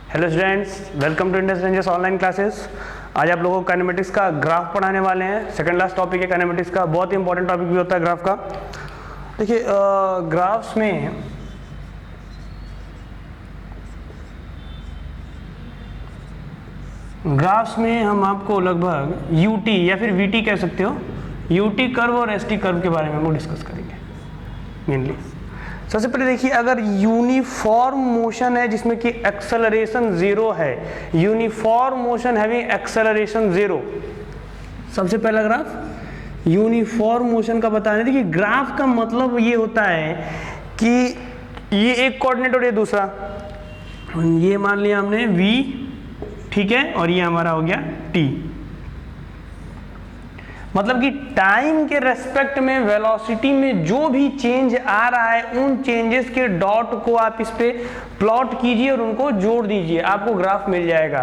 Hello students, welcome to Indus rangers online classes. आज आप लोगों को काइनेमेटिक्स का ग्राफ पढ़ाने वाले हैं। सेकंड लास्ट टॉपिक है काइनेमेटिक्स का, बहुत ही इंपॉर्टेंट टॉपिक भी होता है ग्राफ का। देखिए ग्राफ्स में हम आपको लगभग यूटी या फिर वीटी कह सकते हो, यूटी कर्व और एसटी कर्व के बारे में हम लोग डिस्कस करेंगे मेनली। सबसे पहले देखिए, अगर यूनिफॉर्म मोशन है जिसमें कि एक्सेलरेशन जीरो है, uniform motion having acceleration zero, सबसे पहला ग्राफ यूनिफॉर्म मोशन का बताने। देखिए ग्राफ का मतलब ये होता है कि ये एक कोऑर्डिनेट और ये दूसरा, ये मान लिया हमने v, ठीक है, और ये हमारा हो गया t। मतलब कि टाइम के रेस्पेक्ट में वेलोसिटी में जो भी चेंज आ रहा है उन चेंजेस के डॉट को आप इस पे प्लॉट कीजिए और उनको जोड़ दीजिए, आपको ग्राफ मिल जाएगा।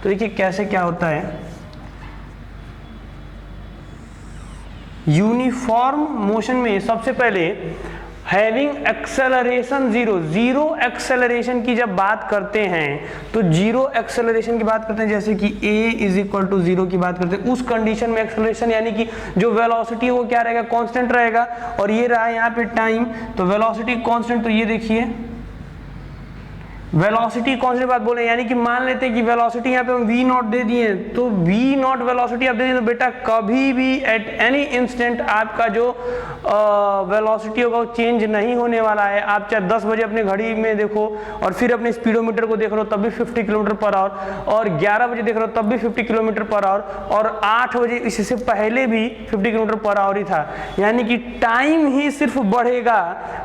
तो देखिए कैसे क्या होता है। यूनिफॉर्म मोशन में सबसे पहले having acceleration zero, zero acceleration की जब बात करते हैं तो जीरो एक्सेलरेशन की बात करते हैं, जैसे कि a is equal to zero की बात करते हैं, उस कंडीशन में एक्सेलरेशन यानी कि जो वेलोसिटी है वो क्या रहेगा, कांस्टेंट रहेगा। और ये रहा यहाँ पे टाइम, तो वेलोसिटी कांस्टेंट, तो ये देखिए वेलोसिटी कांस्टेंट बात बोले, यानी कि मान लेते हैं कि वेलोसिटी यहाँ पे हम v नॉट दे दिए, तो v नॉट वेलोसिटी आप दे दिए तो बेटा कभी भी एट एनी इंस्टेंट आपका जो वेलोसिटी होगा वो चेंज नहीं होने वाला है। आप चाहे 10 बजे अपने घड़ी में देखो और फिर अपने स्पीडोमीटर को देख रहे हो तब भी 50 किलोमीटर पर आवर, और 11 बजे देख रहे हो तब भी 50 किलोमीटर पर आवर, और 8 बजे इससे पहले भी 50 किलोमीटर पर आवर ही था। यानी कि टाइम ही सिर्फ बढ़ेगा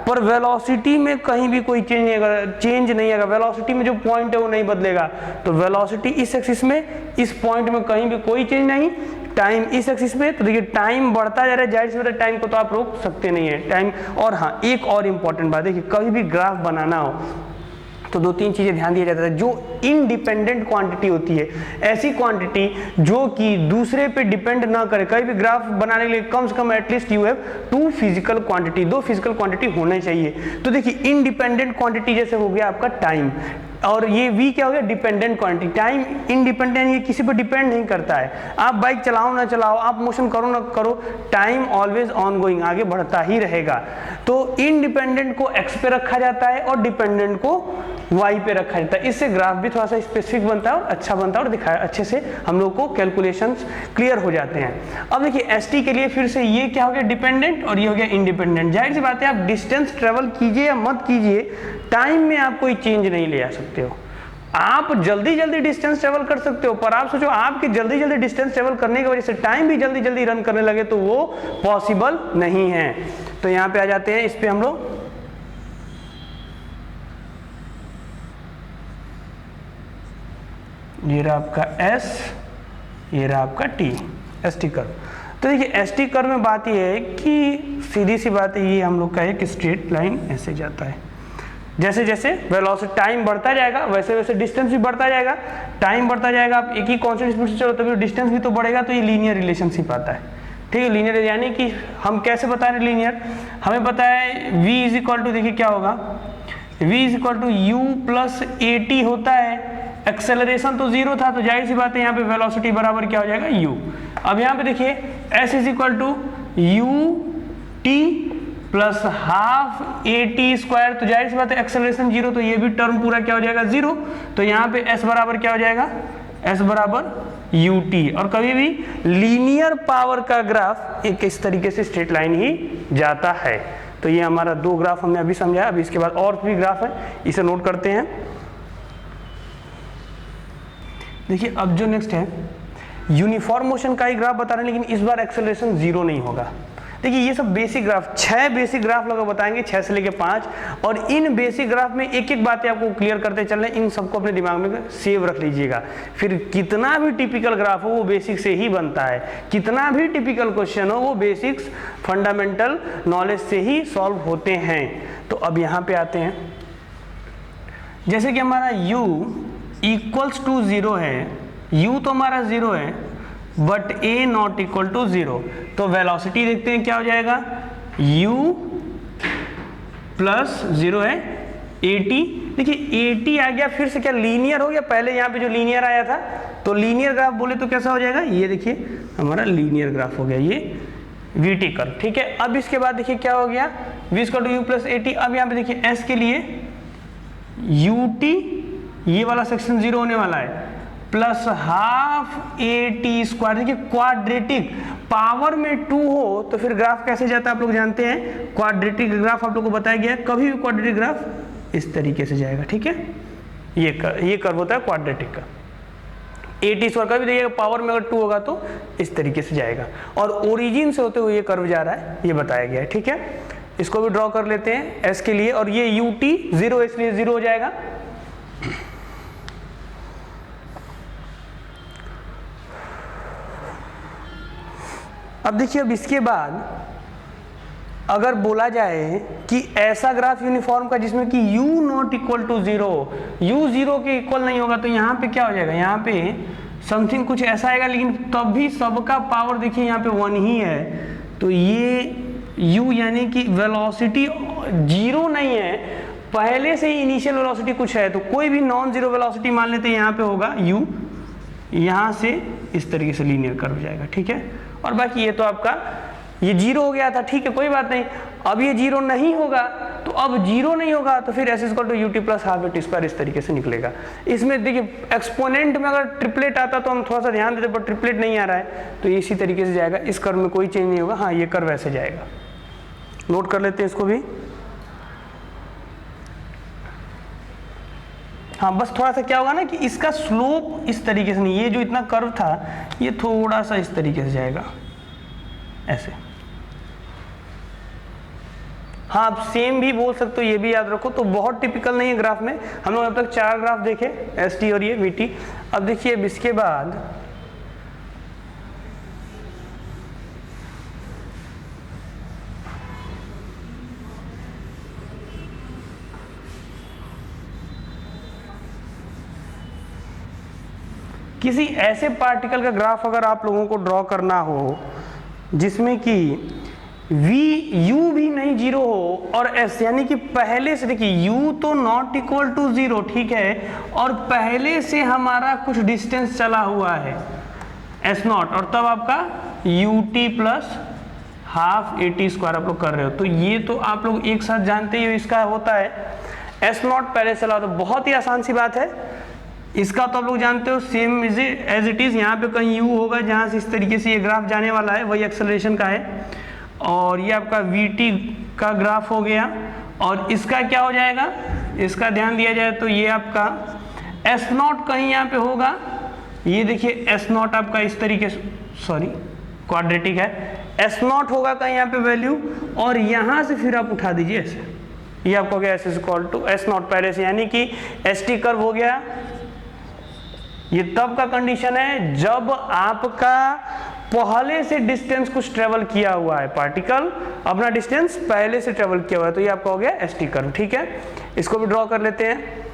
पर वेलोसिटी में कहीं भी कोई चेंज नहीं आएगा, वेलोसिटी में जो पॉइंट है वो नहीं बदलेगा। तो वेलोसिटी इस एक्सिस में, इस पॉइंट में कहीं भी कोई चेंज नहीं, टाइम इस एक्सिस में। तो देखिए टाइम बढ़ता जा रहा है, जाहिर सी बात है टाइम को तो आप रोक सकते नहीं है टाइम। और हाँ, एक और इंपॉर्टेंट बात है कि कभी भी ग्राफ बनाना हो तो 2-3 चीजें ध्यान दिया जाता है। जो इनडिपेंडेंट क्वांटिटी होती है, ऐसी क्वांटिटी जो कि दूसरे पे डिपेंड ना करे, कहीं भी ग्राफ बनाने के लिए कम से कम at least you have 2 physical quantity, 2 physical quantity होने चाहिए। तो देखिए इंडिपेंडेंट क्वांटिटी जैसे हो गया आपका टाइम, और ये v क्या हो गया, डिपेंडेंट क्वांटिटी। टाइम इंडिपेंडेंट, ये किसी पर डिपेंड नहीं करता है। आप बाइक चलाओ ना चलाओ, आप मोशन करो ना करो, टाइम ऑलवेज ऑन गोइंग, आगे बढ़ता ही रहेगा। तो इंडिपेंडेंट को x पे रखा जाता है और डिपेंडेंट को y पे रखा जाता है। इससे ग्राफ भी थोड़ा सा स्पेसिफिक बनता है और अच्छा बनता है और दिखाया अच्छे से हम लोग को कैलकुलेशंस क्लियर हो जाते हैं। अब देखिए एसटी के लिए फिर से ये क्या हो गया, डिपेंडेंट, और ये हो गया इंडिपेंडेंट। जाहिर सी बात है आप डिस्टेंस ट्रेवल कीजिए या मत कीजिए, टाइम में आप कोई चेंज नहीं ले आ सकते हो। आप जल्दी जल्दी डिस्टेंस ट्रेवल कर सकते हो, पर आप सोचो आपके जल्दी जल्दी डिस्टेंस ट्रेवल करने की वजह से टाइम भी जल्दी जल्दी रन करने लगे तो वो पॉसिबल नहीं है। तो यहाँ पे आ जाते हैं, इस पे हम लोग ये रहा आपका S, ये रहा आपका T, एसटी कर्व। तो देखिए एसटी कर्व में बात ये है कि सीधी सी बात है, ये हम लोग का एक स्ट्रेट लाइन ऐसे जाता है। जैसे जैसे वेलोसिटी टाइम बढ़ता जाएगा वैसे वैसे डिस्टेंस भी बढ़ता जाएगा। टाइम बढ़ता जाएगा, आप एक ही कांस्टेंट स्पीड से चलो तभी डिस्टेंस भी तो बढ़ेगा। तो ये लीनियर रिलेशनशिप आता है, ठीक है। लीनियर यानी कि हम कैसे बता रहे हैं लीनियर, हमें पता है v इज इक्वल टू, देखिए क्या होगा, v is equal to u plus at होता है। एक्सेलरेशन तो जीरो था तो जाहिर सी बात है यहाँ पे वेलोसिटी बराबर क्या हो जाएगा, u। अब यहाँ पे देखिए s is equal to ut plus half at square, तो जाहिर सी बात है एक्सेलरेशन जीरो, तो ये भी टर्म पूरा क्या हो जाएगा, जीरो। तो यहाँ पे s बराबर क्या हो जाएगा, s बराबर ut। और कभी भी लीनियर पावर का ग्राफ एक इस तरीके से स्ट्रेट लाइन ही जाता है। तो ये हमारा 2 ग्राफ हमने अभी समझाया। अभी इसके बाद और भी ग्राफ है, इसे नोट करते हैं। देखिए अब जो नेक्स्ट है यूनिफॉर्म मोशन का ही ग्राफ बता रहे हैं, लेकिन इस बार एक्सेलरेशन जीरो नहीं होगा। देखिए ये सब बेसिक ग्राफ, 6 बेसिक ग्राफ लोग बताएंगे, 6 से लेके 5, और इन बेसिक ग्राफ में एक एक बातें आपको क्लियर करते चल रहे हैं। इन सबको अपने दिमाग में सेव रख लीजिएगा। फिर कितना भी टिपिकल ग्राफ हो वो बेसिक से ही बनता है, कितना भी टिपिकल क्वेश्चन हो वो बेसिक्स फंडामेंटल नॉलेज से ही सॉल्व होते हैं। तो अब यहाँ पे आते हैं, जैसे कि हमारा u इक्वल्स टू 0 है, u तो हमारा 0 है but a not equal to 0, तो वेलोसिटी देखते हैं क्या हो जाएगा, u प्लस 0 है 80, देखिए 80 आ गया, फिर से क्या लीनियर हो गया, पहले यहाँ पे जो लीनियर आया था, तो लीनियर ग्राफ बोले तो कैसा हो जाएगा, ये देखिए हमारा लीनियर ग्राफ हो गया ये VT कर्व, ठीक है। अब इसके बाद देखिए क्या हो गया, v = u + 80। अब यहाँ पे देखिए s के लिए ut, ये वाला सेक्शन 0 होने वाला है, प्लस हाफ AT²। देखिए क्वाड्रेटिक पावर में 2 हो तो फिर ग्राफ कैसे जाता है आप लोग जानते हैं, क्वाड्रेटिक ग्राफ आप लोग को बताया गया है, कभी भी क्वाड्रेटिक ग्राफ इस तरीके से जाएगा, ठीक है। ये कर्व होता है क्वाड्रेटिक का। AT² का भी देखिएगा, पावर में अगर 2 होगा तो इस तरीके से जाएगा, और ओरिजिन से होते हुए ये कर्व जा रहा है, ये बताया गया है, ठीक है। इसको भी ड्रॉ कर लेते हैं s के लिए, और ये ut 0 इसलिए 0 हो जाएगा। अब देखिए, अब इसके बाद अगर बोला जाए कि ऐसा ग्राफ यूनिफॉर्म का जिसमें कि u ≠ = 0, u 0 के इक्वल नहीं होगा, तो यहाँ पे क्या हो जाएगा, यहाँ पे समथिंग कुछ ऐसा आएगा, लेकिन तब भी सबका पावर देखिए यहाँ पे 1 ही है, तो ये u यानी कि वेलोसिटी 0 नहीं है, पहले से ही इनिशियल वेलोसिटी कुछ है, तो कोई भी नॉन जीरो वेलोसिटी मान लेते हैं यहाँ पे होगा u, यहाँ से इस तरीके से लीनियर कर्व जाएगा, ठीक है। और बाकी ये तो आपका ये 0 हो गया था, ठीक है, कोई बात नहीं। अब ये 0 नहीं होगा, तो अब 0 नहीं होगा तो फिर s = ut + ½ AT² इस तरीके से निकलेगा। इसमें देखिए एक्सपोनेंट में अगर ट्रिपलेट आता तो हम थोड़ा सा ध्यान देते, पर ट्रिपलेट नहीं आ रहा है, तो इसी तरीके से जाएगा, इस कर्व में कोई चेंज नहीं होगा। हाँ, ये कर्व ऐसे जाएगा, नोट कर लेते हैं इसको भी। हाँ, बस थोड़ा सा क्या होगा ना कि इसका स्लोप इस तरीके से नहीं, ये जो इतना कर्व था ये थोड़ा सा इस तरीके से जाएगा ऐसे। हाँ, आप सेम भी बोल सकते हो, ये भी याद रखो, तो बहुत टिपिकल नहीं है ग्राफ में। हम लोग अब तक 4 ग्राफ देखे, ST और ये VT। अब देखिए, अब इसके बाद किसी ऐसे पार्टिकल का ग्राफ अगर आप लोगों को ड्रॉ करना हो जिसमें कि u भी नहीं 0 हो और s, यानी कि पहले से देखिए u तो ≠ 0, ठीक है, और पहले से हमारा कुछ डिस्टेंस चला हुआ है s0, और तब आपका ut + ½ AT² आप लोग कर रहे हो, तो ये तो आप लोग एक साथ जानते ही हो, इसका होता है s0 पहले चला, तो बहुत ही आसान सी बात है। इसका तो आप लोग जानते हो, सेम एज इट इज, यहाँ पे कहीं u होगा जहाँ से इस तरीके से ये ग्राफ जाने वाला है, वही एक्सेलरेशन का है, और ये आपका VT का ग्राफ हो गया। और इसका क्या हो जाएगा, इसका ध्यान दिया जाए तो ये आपका S0 कहीं यहाँ पे होगा, ये देखिए S0 आपका इस तरीके से, सॉरी क्वाड्रेटिक है, S0 होगा कहीं यहाँ पे वैल्यू, और यहाँ से फिर आप उठा दीजिए ऐसे, ये आपको हो गया S = S0 पहले से, यानी कि ST कर्व हो गया। ये तब का कंडीशन है जब आपका पहले से डिस्टेंस कुछ ट्रेवल किया हुआ है, पार्टिकल अपना डिस्टेंस पहले से ट्रेवल किया हुआ है, तो ये आपका हो गया ST कर्व, ठीक है। इसको भी ड्रॉ कर लेते हैं।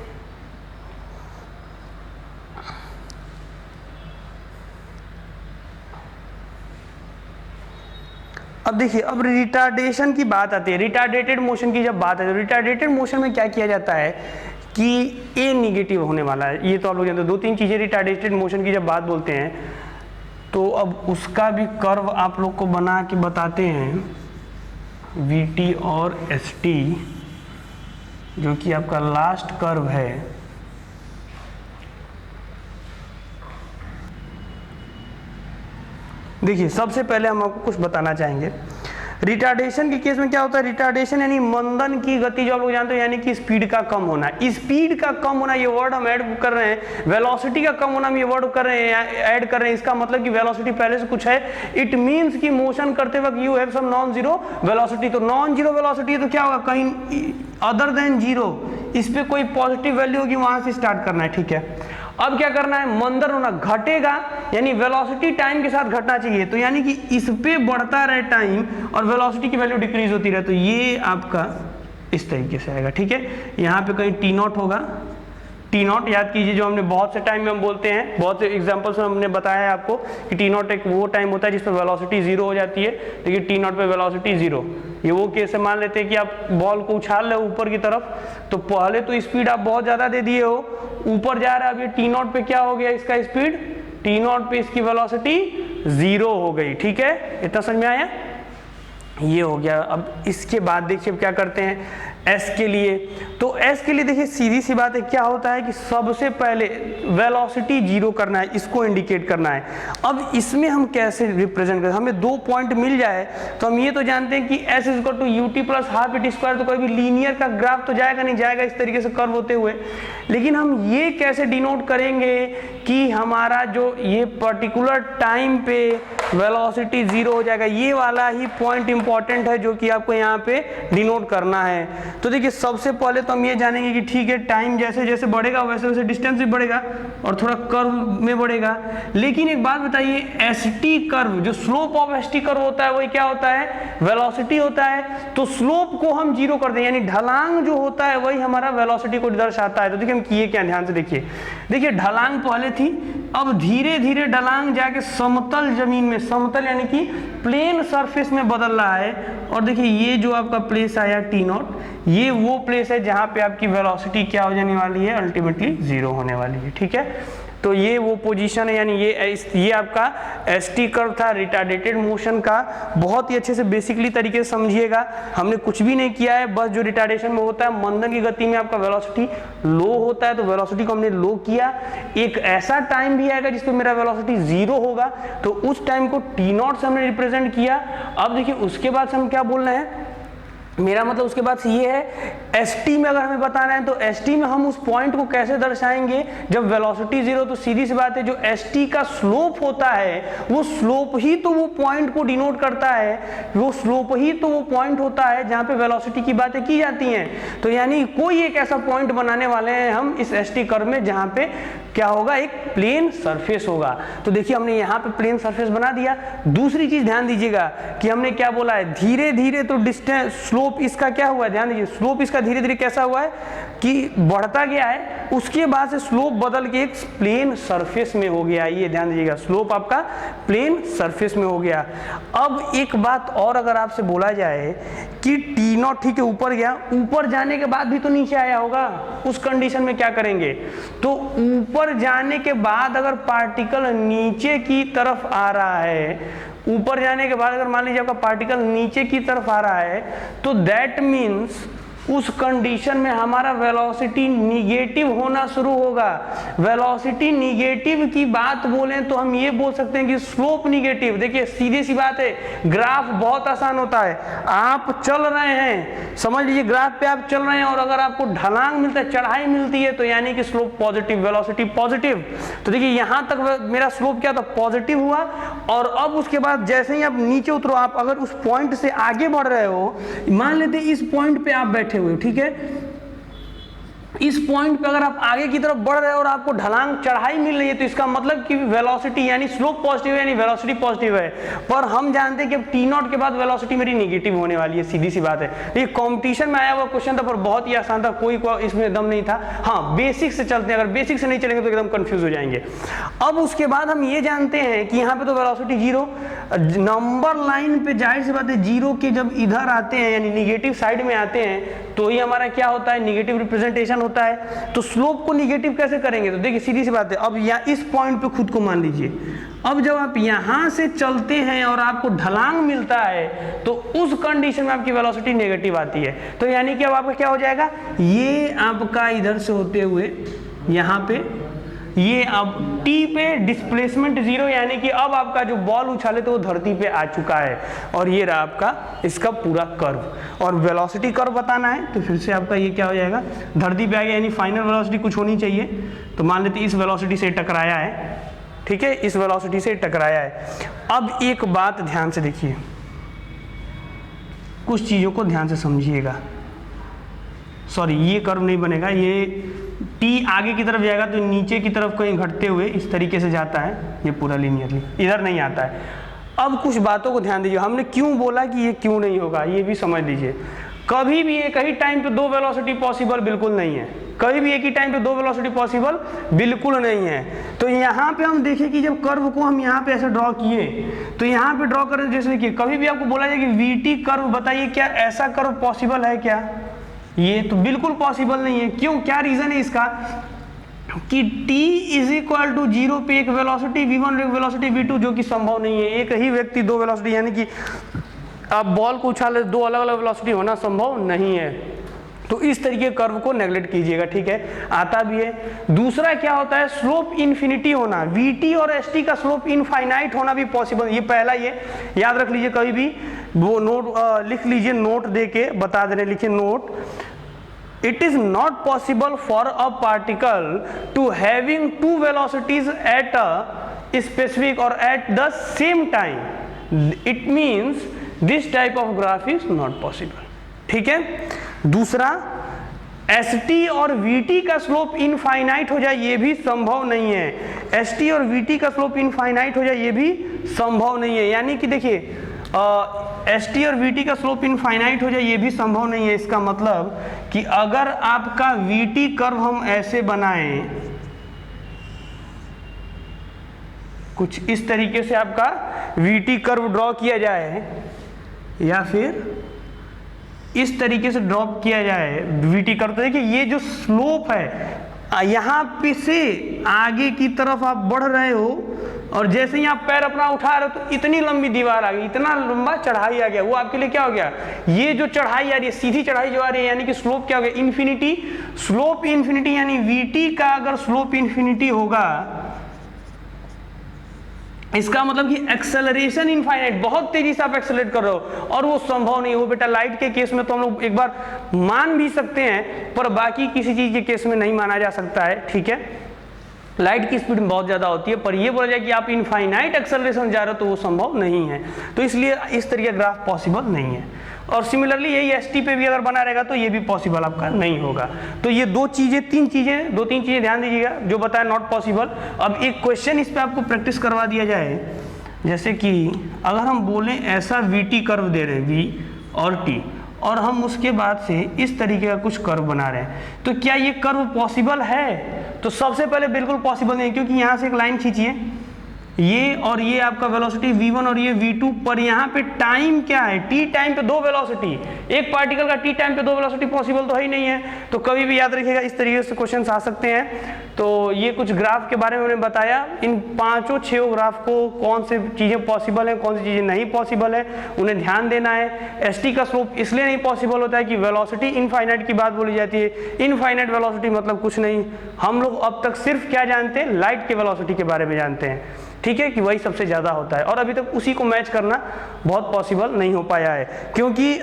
अब देखिए, अब रिटार्डेशन की बात आती है, रिटार्डेटेड मोशन की जब बात है, तो रिटार्डेटेड मोशन में क्या किया जाता है कि A निगेटिव होने वाला है, ये तो आप लोग जानते हो। 2-3 चीजें रिटार्डेटेड मोशन की जब बात बोलते हैं, तो अब उसका भी कर्व आप लोग को बना के बताते हैं, VT और ST, जो कि आपका लास्ट कर्व है। देखिए, सबसे पहले हम आपको कुछ बताना चाहेंगे। रिटार्डेशन के केस में क्या होता है, रिटार्डेशन यानी मंदन की गति, जो आप लोग जानते हो, यानी कि स्पीड का कम होना। स्पीड का कम होना, ये वर्ड हम ऐड कर रहे हैं, वेलोसिटी का कम होना हम ये वर्ड कर रहे हैं, ऐड कर रहे हैं। इसका मतलब कि वेलोसिटी पहले से कुछ है, इट मींस कि मोशन करते वक्त you have some non zero velocity. तो नॉन जीरो वेलोसिटी है तो क्या होगा, कहीं अदर देन जीरो, इस पे कोई पॉजिटिव वैल्यू होगी, वहां से स्टार्ट करना है, ठीक है। अब क्या करना है, मंदन होना, घटेगा, यानी वेलोसिटी टाइम के साथ घटना चाहिए, तो यानी कि इस पे बढ़ता रहे टाइम और वेलोसिटी की वैल्यू डिक्रीज होती रहे, तो ये आपका इस तरीके से आएगा, ठीक है। यहाँ पे कहीं T0 होगा, टी नॉट याद कीजिए, जो हमने बहुत से टाइम में हम बोलते हैं, बहुत से एग्जांपल्स में हमने बताया है आपको कि टी नॉट एक वो टाइम होता है जिस पर वेलोसिटी जीरो हो जाती है। देखिए टी नॉट पे वेलोसिटी जीरो, ये वो केस है, मान लेते हैं कि आप बॉल को उछाल रहे हो ऊपर की तरफ, तो पहले तो स्पीड आप बहुत ज्यादा दे दिए हो, ऊपर जा रहा है, अब ये टी नॉट पे क्या हो गया इसका स्पीड, टी नॉट पे इसकी वेलोसिटी जीरो हो गई। ठीक है, इतना समझ में आया, ये हो गया। अब इसके बाद देखिए अब क्या करते हैं एस के लिए। तो एस के लिए देखिए सीधी सी बात है, क्या होता है कि सबसे पहले वेलोसिटी जीरो करना है, इसको इंडिकेट करना है। अब इसमें हम कैसे रिप्रेजेंट करें, हमें 2 पॉइंट मिल जाए तो हम ये तो जानते हैं कि S is equal to UT plus half it square, तो कोई भी लीनियर का ग्राफ तो जाएगा नहीं, जाएगा इस तरीके से कर्व होते हुए। लेकिन हम ये कैसे डिनोट करेंगे कि हमारा जो ये पर्टिकुलर टाइम पे वेलोसिटी जीरो हो जाएगा, ये वाला ही पॉइंट इंपॉर्टेंट है जो कि आपको यहाँ पे डिनोट करना है। तो देखिए सबसे पहले तो हम ये जानेंगे कि ठीक है टाइम जैसे जैसे बढ़ेगा वैसे वैसे डिस्टेंस भी बढ़ेगा और थोड़ा कर्व में बढ़ेगा। लेकिन एक बात बताइए, एसटी कर्व, जो स्लोप ऑफ एसटी कर्व होता है वही क्या होता है, वेलोसिटी होता है। तो स्लोप को हम जीरो कर दें, यानी ढलांग जो होता है वही हमारा वेलोसिटी को दर्शाता है। तो देखिए हम किए क्या, ध्यान से देखिए, देखिए ढलांग पहले थी, अब धीरे धीरे ढलांग जाके समतल जमीन में, समतल यानी कि प्लेन सरफेस में बदल रहा है। और देखिए ये जो आपका प्लेस आया टी नॉट, ये वो प्लेस है जहां पे आपकी वेलोसिटी क्या हो जाने वाली है, अल्टीमेटली जीरो होने वाली है। ठीक है, तो ये वो पोजीशन है, यानी ये आपका एसटी कर्व था रिटार्डेटेड मोशन का। बहुत ही अच्छे से बेसिकली तरीके से समझिएगा, हमने कुछ भी नहीं किया है, बस जो रिटार्डेशन में होता है, मंदन की गति में आपका वेलोसिटी लो होता है, तो वेलोसिटी को हमने लो किया। एक ऐसा टाइम भी आएगा जिसपे मेरा वेलोसिटी जीरो होगा, तो उस टाइम को टी नॉट से हमने रिप्रेजेंट किया। अब देखिए उसके बाद से हम क्या बोल रहे हैं, मेरा मतलब उसके बाद ये है एसटी में अगर हमें बताना है तो एसटी में हम उस पॉइंट को कैसे दर्शाएंगे जब वेलोसिटी जीरो। तो सीधी सी बात है, जो एसटी का स्लोप होता है वो स्लोप ही तो वो पॉइंट को डिनोट करता है, वो स्लोप ही तो वो पॉइंट होता है जहां पे वेलोसिटी की बातें की जाती हैं। तो यानी कोई एक ऐसा पॉइंट बनाने वाले हैं हम इस एसटी कर्व में जहां पे क्या होगा, एक प्लेन सरफेस होगा। तो देखिए हमने यहाँ पे प्लेन सरफेस बना दिया। दूसरी चीज ध्यान दीजिएगा कि हमने क्या बोला है, धीरे धीरे तो डिस्टेंस स्लोप इसका क्या हुआ है, ध्यान दीजिए स्लोप इसका धीरे धीरे कैसा हुआ है कि बढ़ता गया है, उसके बाद से स्लोप बदल के एक प्लेन सरफेस में हो गया। ये ध्यान दीजिएगा, स्लोप आपका प्लेन सरफेस में हो गया। अब एक बात और अगर आपसे बोला जाए कि टी नॉट ठीक है ऊपर गया, ऊपर जाने के बाद भी तो नीचे आया होगा, उस कंडीशन में क्या करेंगे, तो ऊपर जाने के बाद अगर पार्टिकल नीचे की तरफ आ रहा है, ऊपर जाने के बाद अगर मान लीजिए आपका पार्टिकल नीचे की तरफ आ रहा है, तो दैट मीन्स उस कंडीशन में हमारा वेलोसिटी निगेटिव होना शुरू होगा। वेलोसिटी निगेटिव की बात बोलें तो हम ये बोल सकते हैं कि स्लोप निगेटिव। देखिए सीधी सी बात है, ग्राफ बहुत आसान होता है, आप चल रहे हैं, समझ लीजिए ग्राफ पे आप चल रहे हैं और अगर आपको ढलांग मिलता है, चढ़ाई मिलती है, तो यानी कि स्लोप पॉजिटिव, वेलोसिटी पॉजिटिव। तो देखिए यहां तक मेरा स्लोप क्या था, पॉजिटिव हुआ। और अब उसके बाद जैसे ही आप नीचे उतरो, आप अगर उस पॉइंट से आगे बढ़ रहे हो, मान लेते इस पॉइंट पे आप बैठे हुए, ठीक है, इस पॉइंट पे अगर आप आगे की तरफ बढ़ रहे हो और आपको ढलांग चढ़ाई मिल रही है, तो इसका मतलब कि वेलोसिटी यानी स्लोप पॉजिटिव है, यानी वेलोसिटी पॉजिटिव है। पर हम जानते हैं कि अब टी नॉट के बाद वेलोसिटी मेरी नेगेटिव होने वाली है, सीधी सी बात है। ये कंपटीशन में आया हुआ क्वेश्चन था, पर बहुत ही आसान था, कोई इसमें दम नहीं था। हाँ बेसिक से चलते हैं, अगर बेसिक से नहीं चलेंगे तो एकदम कंफ्यूज हो जाएंगे। अब उसके बाद हम ये जानते हैं कि यहाँ पे तो वेलोसिटी जीरो, नंबर लाइन पे जाहिर सी बात है जीरो के जब इधर आते हैं यानी निगेटिव साइड में आते हैं, तो ही हमारा क्या होता है, निगेटिव रिप्रेजेंटेशन होता है। तो स्लोप को निगेटिव कैसे करेंगे, तो देखिए सीधी सी बात है, अब यहाँ इस पॉइंट पे खुद को मान लीजिए, अब जब आप यहां से चलते हैं और आपको ढलांग मिलता है, तो उस कंडीशन में आपकी वेलोसिटी नेगेटिव आती है। तो यानी कि अब आपका क्या हो जाएगा, ये आपका इधर से होते हुए यहाँ पे, ये अब t पे डिस्प्लेसमेंट जीरो, यानी कि अब आपका जो बॉल उछाले तो वो धरती पे आ चुका है। और ये रहा आपका इसका पूरा कर्व। और वेलोसिटी कर्व बताना है तो फिर से आपका ये क्या हो जाएगा, धरती पे आ गया, यानी फाइनल वेलोसिटी कुछ होनी चाहिए। तो मान लेते इस वेलोसिटी से टकराया है, ठीक है, इस वेलोसिटी से टकराया है। अब एक बात ध्यान से देखिए, कुछ चीजों को ध्यान से समझिएगा। सॉरी, ये कर्व नहीं बनेगा, ये t आगे की तरफ जाएगा तो नीचे की तरफ कहीं घटते हुए इस तरीके से जाता है, ये पूरा लीनियरली इधर नहीं आता है। अब कुछ बातों को ध्यान दीजिए, हमने क्यों बोला कि ये क्यों नहीं होगा, ये भी समझ लीजिए। कभी भी एक ही टाइम पे दो वेलोसिटी पॉसिबल बिल्कुल नहीं है, कभी भी एक ही टाइम पे दो वेलोसिटी पॉसिबल बिल्कुल नहीं है। तो यहाँ पे हम देखें कि जब कर्व को हम यहाँ पे ऐसे ड्रॉ किए, तो यहाँ पे ड्रॉ करें जैसे देखिए, कभी भी आपको बोला जाए कि वीटी कर्व बताइए, क्या ऐसा कर्व पॉसिबल है क्या? ये तो बिल्कुल पॉसिबल नहीं है। क्यों, क्या रीजन है इसका कि t इज इक्वल टू 0 पे एक वेलोसिटी v1 और एक वेलोसिटी v2 जो कि संभव नहीं है। एक ही व्यक्ति दो वेलोसिटी, यानी कि आप बॉल को उछाले दो अलग अलग वेलोसिटी होना संभव नहीं है। तो इस तरीके कर्व को नेगलेक्ट कीजिएगा, ठीक है, आता भी है। दूसरा क्या होता है, स्लोप इन्फिनिटी होना, vt और st का स्लोप इनफाइनाइट होना भी पॉसिबल। ये पहला, ये याद रख लीजिए, कभी भी वो नोट लिख लीजिए, नोट दे के बता दे रहे, लिखिए note, it is not possible for a particle to having two velocities at a specific or at the same time. It means this type of graph is not possible. ठीक है। दूसरा, st और vt का slope infinite हो जाए ये भी संभव नहीं है। st और vt का स्लोप इनफाइनाइट हो जाए ये भी संभव नहीं है। यानी कि देखिए st और vt का स्लोप इनफाइनाइट हो जाए ये भी संभव नहीं है। इसका मतलब कि अगर आपका vt कर्व हम ऐसे बनाएं, कुछ इस तरीके से आपका vt कर्व ड्रॉ किया जाए, या फिर इस तरीके से ड्रॉप किया जाए vt कर्व, तो देखिए ये जो स्लोप है यहाँ पे से आगे की तरफ आप बढ़ रहे हो, और जैसे ही आप पैर अपना उठा रहे हो तो इतनी लंबी दीवार आ गई, इतना लंबा चढ़ाई आ गया। वो आपके लिए क्या हो गया, ये जो चढ़ाई आ रही है, सीधी चढ़ाई जो आ रही है, यानी कि स्लोप क्या हो गया, इन्फिनिटी। स्लोप इन्फिनिटी यानी vt का अगर स्लोप इन्फिनिटी होगा, इसका मतलब कि एक्सेलरेशन इनफाइनाइट, बहुत तेजी से आप एक्सेलरेट कर रहे हो, और वो संभव नहीं। वो बेटा लाइट के केस में तो हम लोग एक बार मान भी सकते हैं, पर बाकी किसी चीज के केस में नहीं माना जा सकता है, ठीक है। लाइट की स्पीड बहुत ज्यादा होती है, पर ये बोला जाए कि आप इनफाइनाइट एक्सेलरेशन जा रहे हो तो वो संभव नहीं है। तो इसलिए इस तरीके का ग्राफ पॉसिबल नहीं है। और सिमिलरली यही st पे भी अगर बना रहेगा तो ये भी पॉसिबल आपका नहीं होगा। तो ये दो तीन चीजें ध्यान दीजिएगा जो बताया नॉट पॉसिबल। अब एक क्वेश्चन इस पे आपको प्रैक्टिस करवा दिया जाए, जैसे कि अगर हम बोलें ऐसा vt कर्व दे रहे हैं v और t, और हम उसके बाद से इस तरीके का कुछ कर्व बना रहे हैं, तो क्या ये कर्व पॉसिबल है? तो सबसे पहले बिल्कुल पॉसिबल नहीं, क्योंकि यहाँ से एक लाइन खींचिए, ये और ये आपका वेलोसिटी v1 और ये v2, पर यहाँ पे टाइम क्या है, t टाइम पे दो वेलोसिटी, एक पार्टिकल का t टाइम पे दो वेलोसिटी पॉसिबल तो है ही नहीं है। तो कभी भी याद रखिएगा इस तरीके से क्वेश्चंस आ सकते हैं। तो ये कुछ ग्राफ के बारे में मैंने बताया, इन पांचों छह ग्राफ को कौन से चीजें पॉसिबल है, कौन सी चीजें नहीं पॉसिबल है, उन्हें ध्यान देना है। st का स्लोप इसलिए नहीं पॉसिबल होता है कि वेलोसिटी इनफाइनाइट की बात बोली जाती है। इनफाइनाइट वेलोसिटी मतलब कुछ नहीं, हम लोग अब तक सिर्फ क्या जानते हैं, लाइट के वेलोसिटी के बारे में जानते हैं, ठीक है, कि वही सबसे ज्यादा होता है, और अभी तक उसी को मैच करना बहुत पॉसिबल नहीं हो पाया है, क्योंकि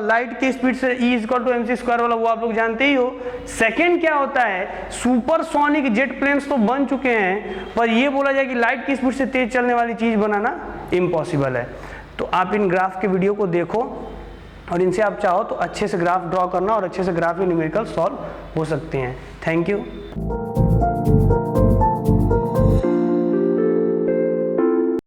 लाइट की स्पीड से E इक्वल टू mc² वाला वो आप लोग जानते ही हो। सेकंड क्या होता है, सुपरसोनिक जेट प्लेन्स तो बन चुके हैं, पर ये बोला जाए कि लाइट की स्पीड से तेज चलने वाली चीज बनाना इम्पॉसिबल है। तो आप इन ग्राफ के वीडियो को देखो, और इनसे आप चाहो तो अच्छे से ग्राफ ड्रॉ करना और अच्छे से ग्राफ न्यूमेरिकल सॉल्व हो सकते हैं। Thank you.